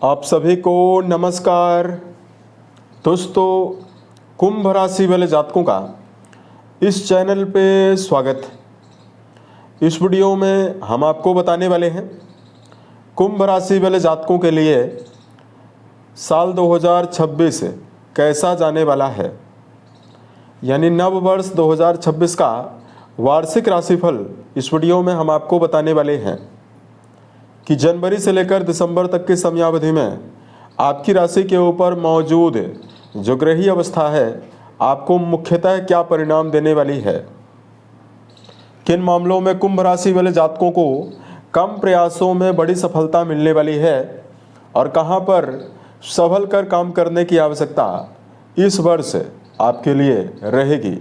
आप सभी को नमस्कार। दोस्तों, कुंभ राशि वाले जातकों का इस चैनल पे स्वागत है। इस वीडियो में हम आपको बताने वाले हैं कुंभ राशि वाले जातकों के लिए साल 2026 कैसा जाने वाला है, यानी नव वर्ष 2026 का वार्षिक राशिफल। इस वीडियो में हम आपको बताने वाले हैं कि जनवरी से लेकर दिसंबर तक की समयावधि में आपकी राशि के ऊपर मौजूद जो ग्रही अवस्था है आपको मुख्यतः क्या परिणाम देने वाली है, किन मामलों में कुंभ राशि वाले जातकों को कम प्रयासों में बड़ी सफलता मिलने वाली है और कहां पर संभल कर काम करने की आवश्यकता इस वर्ष आपके लिए रहेगी।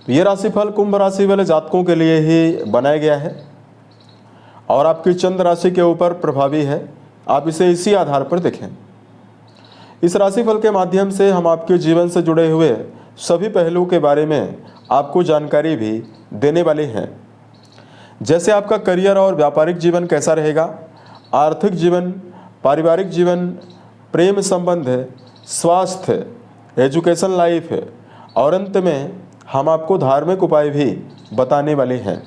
ये राशिफल कुंभ राशि वाले जातकों के लिए ही बनाया गया है और आपकी चंद्र राशि के ऊपर प्रभावी है। आप इसे इसी आधार पर देखें। इस राशिफल के माध्यम से हम आपके जीवन से जुड़े हुए सभी पहलुओं के बारे में आपको जानकारी भी देने वाले हैं, जैसे आपका करियर और व्यापारिक जीवन कैसा रहेगा, आर्थिक जीवन, पारिवारिक जीवन, प्रेम संबंध, स्वास्थ्य, एजुकेशन लाइफ और अंत में हम आपको धार्मिक उपाय भी बताने वाले हैं।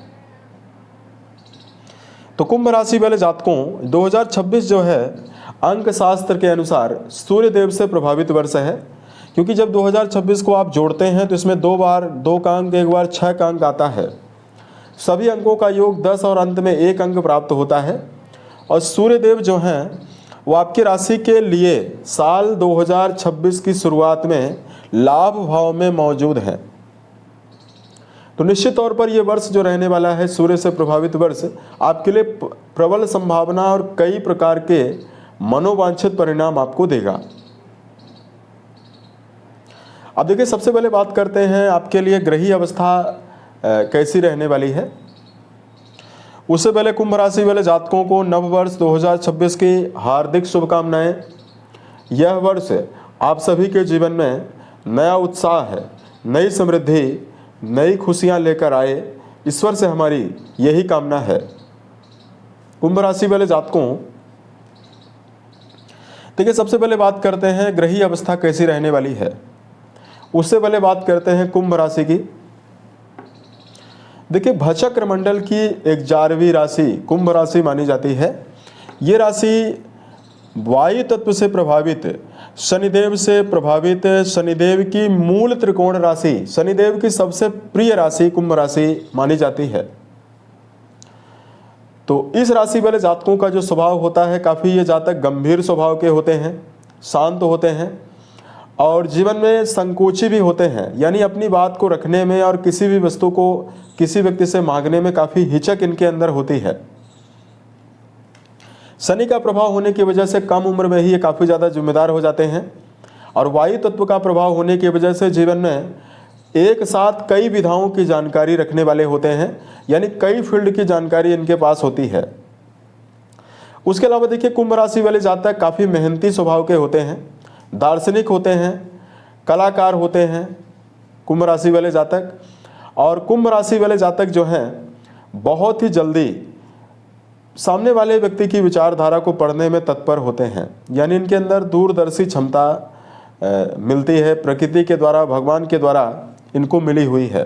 तो कुंभ राशि वाले जातकों 2026 जो है अंक शास्त्र के अनुसार सूर्य देव से प्रभावित वर्ष है, क्योंकि जब 2026 को आप जोड़ते हैं तो इसमें दो बार 2 का अंक, एक बार 6 का अंक आता है। सभी अंकों का योग 10 और अंत में 1 अंक प्राप्त होता है। और सूर्य देव जो हैं वो आपकी राशि के लिए साल 2026 की शुरुआत में लाभ भाव में मौजूद हैं। तो निश्चित तौर पर यह वर्ष जो रहने वाला है, सूर्य से प्रभावित वर्ष, आपके लिए प्रबल संभावना और कई प्रकार के मनोवांछित परिणाम आपको देगा। अब देखिए, सबसे पहले बात करते हैं आपके लिए ग्रही अवस्था कैसी रहने वाली है। उससे पहले कुंभ राशि वाले जातकों को नव वर्ष 2026 की हार्दिक शुभकामनाएं। यह वर्ष आप सभी के जीवन में नया उत्साह है, नई समृद्धि, नई खुशियां लेकर आए, ईश्वर से हमारी यही कामना है। कुंभ राशि वाले जातकों, देखिए सबसे पहले बात करते हैं ग्रही अवस्था कैसी रहने वाली है। उससे पहले बात करते हैं कुंभ राशि की। देखिए, भचक्र मंडल की 11वीं राशि कुंभ राशि मानी जाती है। ये राशि वायु तत्व से प्रभावित, शनिदेव से प्रभावित, शनिदेव की मूल त्रिकोण राशि, शनिदेव की सबसे प्रिय राशि कुंभ राशि मानी जाती है। तो इस राशि वाले जातकों का जो स्वभाव होता है, काफ़ी ये जातक गंभीर स्वभाव के होते हैं, शांत होते हैं और जीवन में संकोची भी होते हैं, यानी अपनी बात को रखने में और किसी भी वस्तु को किसी व्यक्ति से मांगने में काफ़ी हिचक इनके अंदर होती है। शनि का प्रभाव होने की वजह से कम उम्र में ही ये काफ़ी ज़्यादा जिम्मेदार हो जाते हैं और वायु तत्व का प्रभाव होने की वजह से जीवन में एक साथ कई विधाओं की जानकारी रखने वाले होते हैं, यानी कई फील्ड की जानकारी इनके पास होती है। उसके अलावा देखिए, कुंभ राशि वाले जातक काफ़ी मेहनती स्वभाव के होते हैं, दार्शनिक होते हैं, कलाकार होते हैं कुंभ राशि वाले जातक। और कुंभ राशि वाले जातक जो हैं बहुत ही जल्दी सामने वाले व्यक्ति की विचारधारा को पढ़ने में तत्पर होते हैं, यानी इनके अंदर दूरदर्शी क्षमता मिलती है, प्रकृति के द्वारा, भगवान के द्वारा इनको मिली हुई है।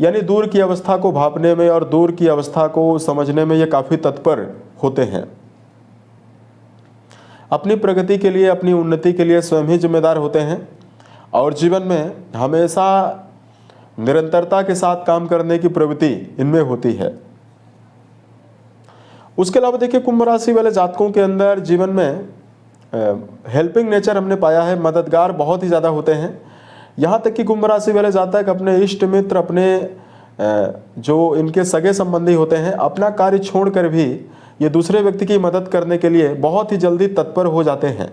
यानी दूर की अवस्था को भांपने में और दूर की अवस्था को समझने में ये काफ़ी तत्पर होते हैं। अपनी प्रगति के लिए, अपनी उन्नति के लिए स्वयं ही जिम्मेदार होते हैं और जीवन में हमेशा निरंतरता के साथ काम करने की प्रवृत्ति इनमें होती है। उसके अलावा देखिए, कुंभ राशि वाले जातकों के अंदर जीवन में हेल्पिंग नेचर हमने पाया है, मददगार बहुत ही ज़्यादा होते हैं। यहाँ तक कि कुंभ राशि वाले जातक अपने इष्ट मित्र, अपने जो इनके सगे संबंधी होते हैं, अपना कार्य छोड़कर भी ये दूसरे व्यक्ति की मदद करने के लिए बहुत ही जल्दी तत्पर हो जाते हैं।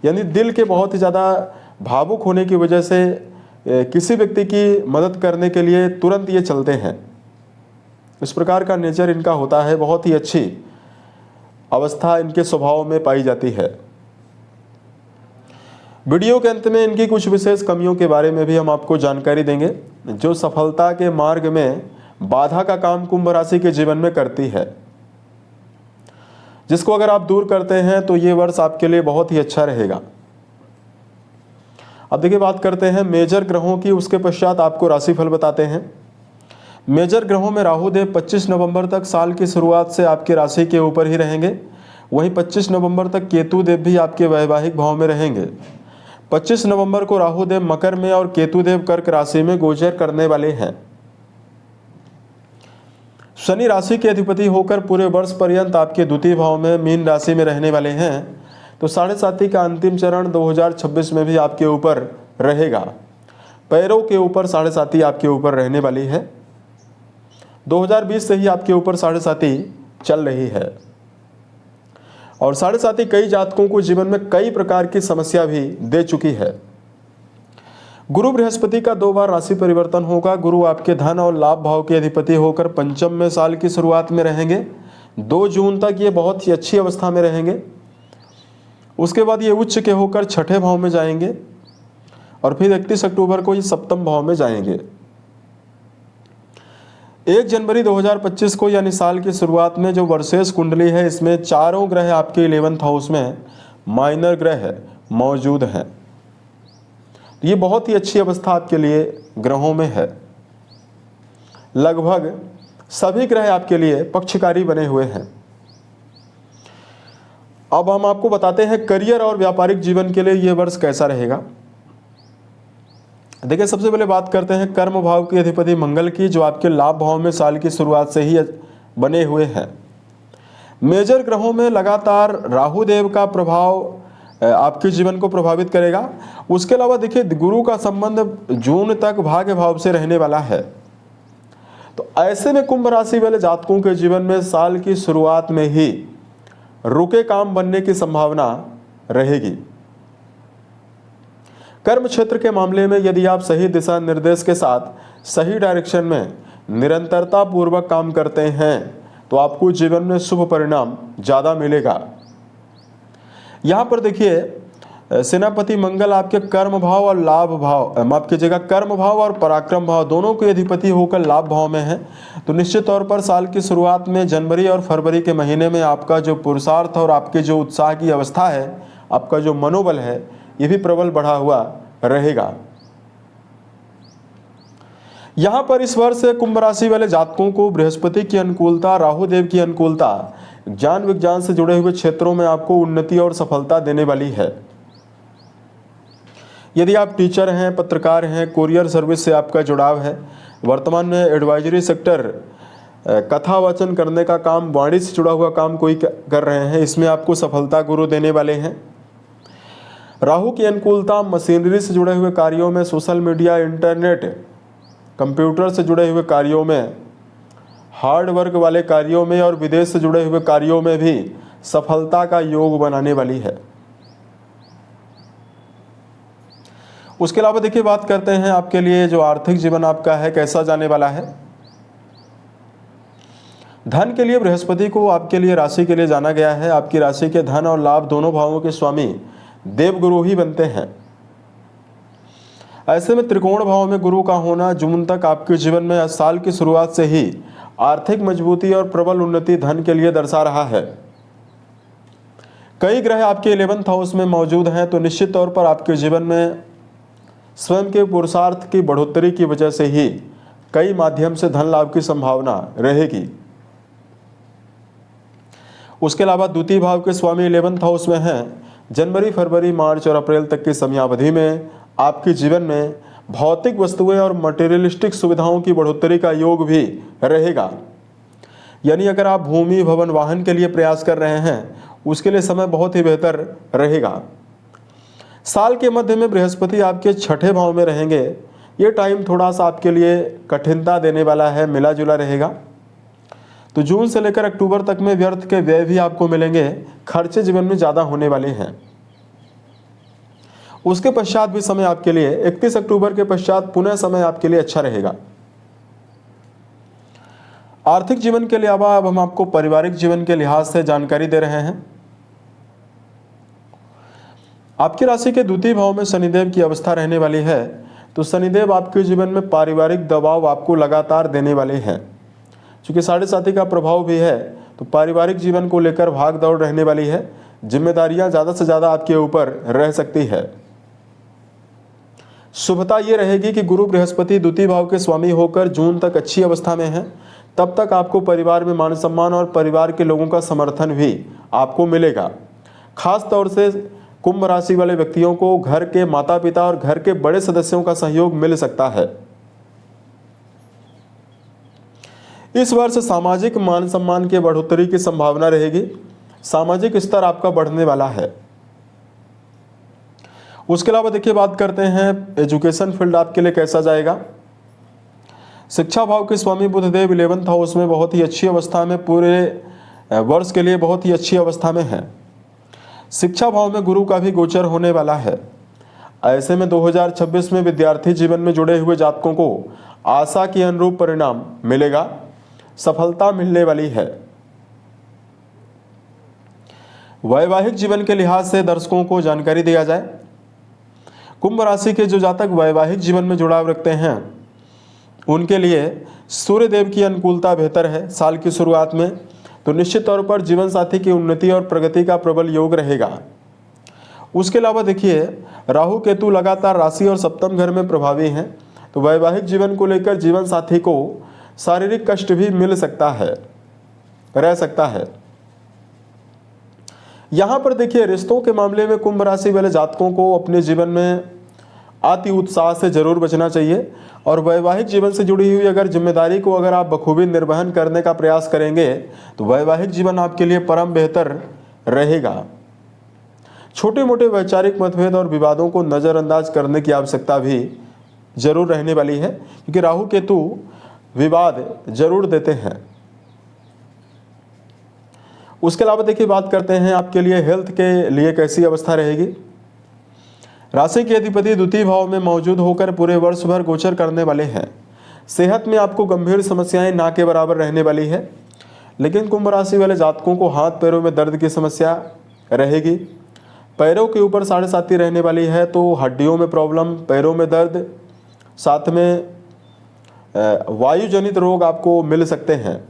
यानी दिल के बहुत ही ज़्यादा भावुक होने की वजह से किसी व्यक्ति की मदद करने के लिए तुरंत ये चलते हैं। इस प्रकार का नेचर इनका होता है, बहुत ही अच्छी अवस्था इनके स्वभाव में पाई जाती है। वीडियो के अंत में इनकी कुछ विशेष कमियों के बारे में भी हम आपको जानकारी देंगे, जो सफलता के मार्ग में बाधा का काम कुंभ राशि के जीवन में करती है। जिसको अगर आप दूर करते हैं तो ये वर्ष आपके लिए बहुत ही अच्छा रहेगा। अब देखिए बात करते हैं मेजर ग्रहों की, उसके पश्चात आपको राशिफल बताते हैं। मेजर ग्रहों में राहु देव 25 नवंबर तक साल की शुरुआत से आपकी राशि के ऊपर ही रहेंगे। वहीं 25 नवंबर तक केतु देव भी आपके वैवाहिक भाव में रहेंगे। 25 नवंबर को राहु देव मकर में और केतु देव कर्क राशि में गोचर करने वाले हैं। शनि राशि के अधिपति होकर पूरे वर्ष पर्यंत आपके द्वितीय भाव में मीन राशि में रहने वाले हैं। तो 7.5 का अंतिम चरण 2026 में भी आपके ऊपर रहेगा। पैरों के ऊपर 7.5 आपके ऊपर रहने वाली है। 2020 से ही आपके ऊपर 7.5 चल रही है और 7.5 कई जातकों को जीवन में कई प्रकार की समस्या भी दे चुकी है। गुरु बृहस्पति का 2 बार राशि परिवर्तन होगा। गुरु आपके धन और लाभ भाव के अधिपति होकर पंचम में साल की शुरुआत में रहेंगे। 2 जून तक ये बहुत ही अच्छी अवस्था में रहेंगे। उसके बाद ये उच्च के होकर छठे भाव में जाएंगे और फिर 31 अक्टूबर को ये सप्तम भाव में जाएंगे। 1 जनवरी 2025 को यानी साल की शुरुआत में जो वर्षेश कुंडली है, इसमें चारों ग्रह आपके 11th हाउस में माइनर ग्रह मौजूद हैं। ये बहुत ही अच्छी अवस्था आपके लिए ग्रहों में है। लगभग सभी ग्रह आपके लिए पक्षकारी बने हुए हैं। अब हम आपको बताते हैं करियर और व्यापारिक जीवन के लिए ये वर्ष कैसा रहेगा। देखिए सबसे पहले बात करते हैं कर्म भाव के अधिपति मंगल की, जो आपके लाभ भाव में साल की शुरुआत से ही बने हुए हैं। मेजर ग्रहों में लगातार राहु देव का प्रभाव आपके जीवन को प्रभावित करेगा। उसके अलावा देखिए गुरु का संबंध जून तक भाग्य भाव से रहने वाला है। तो ऐसे में कुंभ राशि वाले जातकों के जीवन में साल की शुरुआत में ही रुके काम बनने की संभावना रहेगी। कर्म क्षेत्र के मामले में यदि आप सही दिशा निर्देश के साथ सही डायरेक्शन में निरंतरता पूर्वक काम करते हैं तो आपको जीवन में शुभ परिणाम ज़्यादा मिलेगा। यहाँ पर देखिए सेनापति मंगल आपके कर्म भाव और लाभ भाव, माफ कीजिएगा, कर्म भाव और पराक्रम भाव दोनों के अधिपति होकर लाभ भाव में है। तो निश्चित तौर पर साल की शुरुआत में जनवरी और फरवरी के महीने में आपका जो पुरुषार्थ और आपके जो उत्साह की अवस्था है, आपका जो मनोबल है, ये भी प्रबल बढ़ा हुआ रहेगा। यहाँ पर इस वर्ष कुंभ राशि वाले जातकों को बृहस्पति की अनुकूलता, राहु देव की अनुकूलता ज्ञान विज्ञान से जुड़े हुए क्षेत्रों में आपको उन्नति और सफलता देने वाली है। यदि आप टीचर हैं, पत्रकार हैं, कुरियर सर्विस से आपका जुड़ाव है, वर्तमान में एडवाइजरी सेक्टर, कथा वाचन करने का काम, वाणिज्य से जुड़ा हुआ काम कोई कर रहे हैं, इसमें आपको सफलता गुरु देने वाले हैं। राहु की अनुकूलता मशीनरी से जुड़े हुए कार्यों में, सोशल मीडिया, इंटरनेट, कंप्यूटर से जुड़े हुए कार्यों में, हार्ड वर्क वाले कार्यों में और विदेश से जुड़े हुए कार्यों में भी सफलता का योग बनाने वाली है। उसके अलावा देखिए बात करते हैं आपके लिए जो आर्थिक जीवन आपका है कैसा जाने वाला है। धन के लिए बृहस्पति को आपके लिए राशि के लिए जाना गया है। आपकी राशि के धन और लाभ दोनों भावों के स्वामी देवगुरु ही बनते हैं। ऐसे में त्रिकोण भाव में गुरु का होना जून तक आपके जीवन में साल की शुरुआत से ही आर्थिक मजबूती और प्रबल उन्नति धन के लिए दर्शा रहा है। कई ग्रह आपके 11th हाउस में मौजूद हैं, तो निश्चित तौर पर आपके जीवन में स्वयं के पुरुषार्थ की बढ़ोतरी की वजह से ही कई माध्यम से धन लाभ की संभावना रहेगी। उसके अलावा द्वितीय भाव के स्वामी 11th हाउस में हैं। जनवरी, फरवरी, मार्च और अप्रैल तक की समयावधि में आपके जीवन में भौतिक वस्तुएं और मटेरियलिस्टिक सुविधाओं की बढ़ोतरी का योग भी रहेगा। यानी अगर आप भूमि, भवन, वाहन के लिए प्रयास कर रहे हैं, उसके लिए समय बहुत ही बेहतर रहेगा। साल के मध्य में बृहस्पति आपके छठे भाव में रहेंगे। ये टाइम थोड़ा सा आपके लिए कठिनता देने वाला है, मिला जुला रहेगा। तो जून से लेकर अक्टूबर तक में व्यर्थ के व्यय भी आपको मिलेंगे, खर्चे जीवन में ज़्यादा होने वाले हैं। उसके पश्चात भी समय आपके लिए 31 अक्टूबर के पश्चात पुनः समय आपके लिए अच्छा रहेगा। आर्थिक जीवन के अलावा अब हम आपको पारिवारिक जीवन के लिहाज से जानकारी दे रहे हैं। आपकी राशि के द्वितीय भाव में शनिदेव की अवस्था रहने वाली है, तो शनिदेव आपके जीवन में पारिवारिक दबाव आपको लगातार देने वाले हैं। चूंकि 7.5 का प्रभाव भी है, तो पारिवारिक जीवन को लेकर भाग दौड़ रहने वाली है, जिम्मेदारियां ज़्यादा से ज़्यादा आपके ऊपर रह सकती है। शुभता ये रहेगी कि गुरु बृहस्पति द्वितीय भाव के स्वामी होकर जून तक अच्छी अवस्था में है। तब तक आपको परिवार में मान सम्मान और परिवार के लोगों का समर्थन भी आपको मिलेगा। खास तौर से कुंभ राशि वाले व्यक्तियों को घर के माता पिता और घर के बड़े सदस्यों का सहयोग मिल सकता है। इस वर्ष सामाजिक मान सम्मान के बढ़ोतरी की संभावना रहेगी। सामाजिक स्तर आपका बढ़ने वाला है। उसके अलावा देखिए बात करते हैं एजुकेशन फील्ड आपके लिए कैसा जाएगा। शिक्षा भाव के स्वामी बुधदेव 11th हाउस में बहुत ही अच्छी अवस्था में, पूरे वर्ष के लिए बहुत ही अच्छी अवस्था में है। शिक्षा भाव में गुरु का भी गोचर होने वाला है। ऐसे में 2026 में विद्यार्थी जीवन में जुड़े हुए जातकों को आशा के अनुरूप परिणाम मिलेगा, सफलता मिलने वाली है। वैवाहिक जीवन के लिहाज से दर्शकों को जानकारी दिया जाए। कुंभ राशि के जो जातक वैवाहिक जीवन में जुड़ाव रखते हैं उनके लिए सूर्य देव की अनुकूलता बेहतर है। साल की शुरुआत में तो निश्चित तौर पर जीवन साथी की उन्नति और प्रगति का प्रबल योग रहेगा। उसके अलावा देखिए राहु केतु लगातार राशि और सप्तम घर में प्रभावी हैं, तो वैवाहिक जीवन को लेकर जीवन साथी को शारीरिक कष्ट भी मिल सकता है, रह सकता है। यहां पर देखिए रिश्तों के मामले में कुंभ राशि वाले जातकों को अपने जीवन में अति उत्साह से जरूर बचना चाहिए और वैवाहिक जीवन से जुड़ी हुई अगर जिम्मेदारी को अगर आप बखूबी निर्वहन करने का प्रयास करेंगे तो वैवाहिक जीवन आपके लिए परम बेहतर रहेगा। छोटे मोटे वैचारिक मतभेद और विवादों को नज़रअंदाज करने की आवश्यकता भी जरूर रहने वाली है, क्योंकि राहु केतु विवाद जरूर देते हैं। उसके अलावा देखिए बात करते हैं आपके लिए हेल्थ के लिए कैसी अवस्था रहेगी। राशि के अधिपति द्वितीय भाव में मौजूद होकर पूरे वर्ष भर गोचर करने वाले हैं। सेहत में आपको गंभीर समस्याएं ना के बराबर रहने वाली है, लेकिन कुंभ राशि वाले जातकों को हाथ पैरों में दर्द की समस्या रहेगी। पैरों के ऊपर 7.5 रहने वाली है, तो हड्डियों में प्रॉब्लम, पैरों में दर्द, साथ में वायु जनित रोग आपको मिल सकते हैं।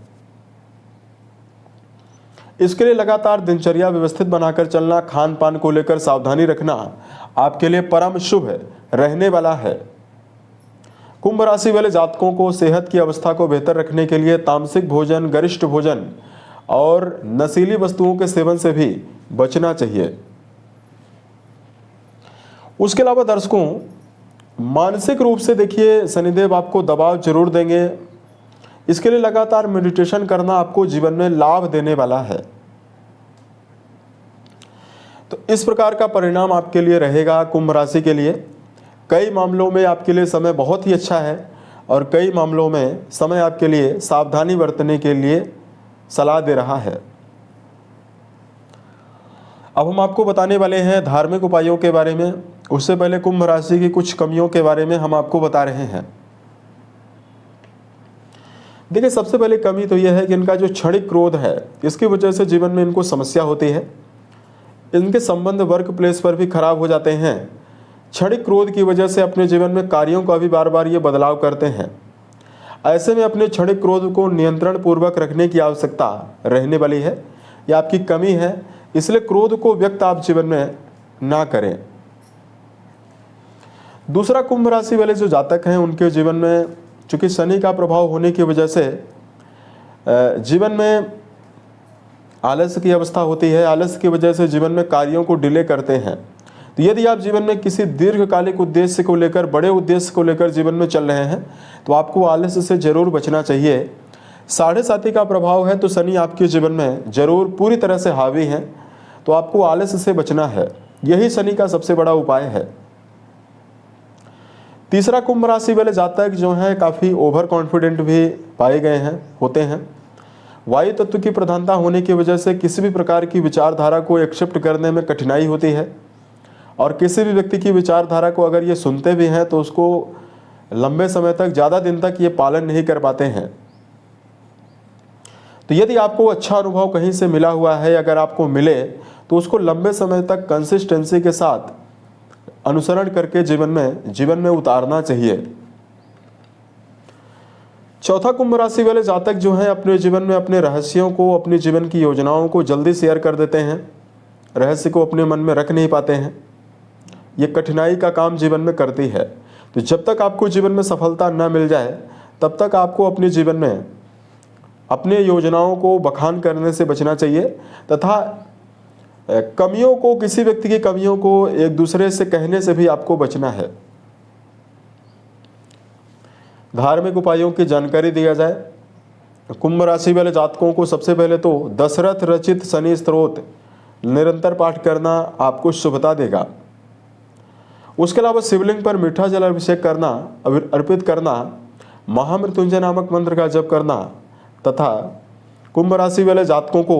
इसके लिए लगातार दिनचर्या व्यवस्थित बनाकर चलना, खान पान को लेकर सावधानी रखना आपके लिए परम शुभ रहने वाला है। कुंभ राशि वाले जातकों को सेहत की अवस्था को बेहतर रखने के लिए तामसिक भोजन, गरिष्ठ भोजन और नशीली वस्तुओं के सेवन से भी बचना चाहिए। उसके अलावा दर्शकों मानसिक रूप से देखिए शनिदेव आपको दबाव जरूर देंगे। इसके लिए लगातार मेडिटेशन करना आपको जीवन में लाभ देने वाला है। तो इस प्रकार का परिणाम आपके लिए रहेगा कुंभ राशि के लिए। कई मामलों में आपके लिए समय बहुत ही अच्छा है और कई मामलों में समय आपके लिए सावधानी बरतने के लिए सलाह दे रहा है। अब हम आपको बताने वाले हैं धार्मिक उपायों के बारे में। उससे पहले कुंभ राशि की कुछ कमियों के बारे में हम आपको बता रहे हैं। देखिए सबसे पहले कमी तो यह है कि इनका जो क्षणिक क्रोध है, इसकी वजह से जीवन में इनको समस्या होती है। इनके संबंध वर्क प्लेस पर भी खराब हो जाते हैं। क्षणिक क्रोध की वजह से अपने जीवन में कार्यों का भी बार बार ये बदलाव करते हैं। ऐसे में अपने क्षणिक क्रोध को नियंत्रण पूर्वक रखने की आवश्यकता रहने वाली है। यह आपकी कमी है, इसलिए क्रोध को व्यक्त आप जीवन में ना करें। दूसरा, कुंभ राशि वाले जो जातक हैं उनके जीवन में चूंकि शनि का प्रभाव होने की वजह से जीवन में आलस्य की अवस्था होती है। आलस्य की वजह से जीवन में कार्यों को डिले करते हैं। तो यदि आप जीवन में किसी दीर्घकालिक उद्देश्य को लेकर, बड़े उद्देश्य को लेकर जीवन में चल रहे हैं तो आपको आलस्य से जरूर बचना चाहिए। 7.5 का प्रभाव है तो शनि आपके जीवन में जरूर पूरी तरह से हावी हैं, तो आपको आलस्य से बचना है। यही शनि का सबसे बड़ा उपाय है। तीसरा, कुंभ राशि वाले जातक जो हैं काफ़ी ओवर कॉन्फिडेंट भी पाए गए हैं, होते हैं। वायु तत्व की प्रधानता होने की वजह से किसी भी प्रकार की विचारधारा को एक्सेप्ट करने में कठिनाई होती है और किसी भी व्यक्ति की विचारधारा को अगर ये सुनते भी हैं तो उसको लंबे समय तक, ज़्यादा दिन तक ये पालन नहीं कर पाते हैं। तो यदि आपको अच्छा अनुभव कहीं से मिला हुआ है, अगर आपको मिले तो उसको लंबे समय तक कंसिस्टेंसी के साथ अनुसरण करके जीवन में उतारना चाहिए। चौथा, कुंभ राशि वाले जातक जो हैं अपने जीवन में अपने रहस्यों को, अपनी जीवन की योजनाओं को जल्दी शेयर कर देते हैं, रहस्य को अपने मन में रख नहीं पाते हैं। ये कठिनाई का काम जीवन में करती है। तो जब तक आपको जीवन में सफलता न मिल जाए तब तक आपको अपने जीवन में अपने योजनाओं को बखान करने से बचना चाहिए तथा कमियों को, किसी व्यक्ति की कमियों को एक दूसरे से कहने से भी आपको बचना है। धार्मिक उपायों की जानकारी दिया जाए। कुंभ राशि वाले जातकों को सबसे पहले तो दशरथ रचित शनि स्तोत्र निरंतर पाठ करना आपको शुभता देगा। उसके अलावा शिवलिंग पर मीठा जल अभिषेक करना, अर्पित करना, महामृत्युंजय नामक मंत्र का जप करना तथा कुंभ राशि वाले जातकों को